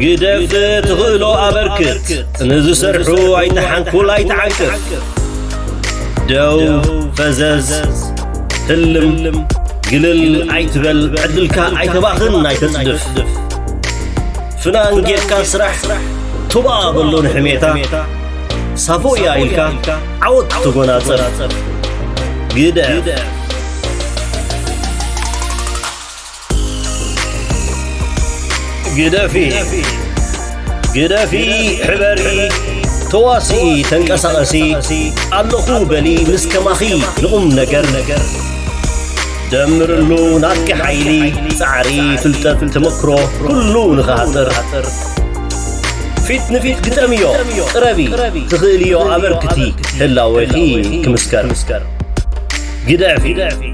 قدف تغلو أبركت نزو سرحو عيتحنكو لا يتعنكف دو فزز تلم قلل عيتبل عدلكا عيتباخن عيتدف فنان جيكا سرح تباب اللون حميتا صافو يا إلكا عود تقونا صرف قدف قدافي حبري تواسي تنقسقسي اللخو بلي مسكماخي نقوم نقر دمر اللو ناتك حيلي سعري فلتت تمكرو كلو نخاطر فيت نفيت قداميو ربي تخيليو أبركتي هلا ويخي كمسكر قدافي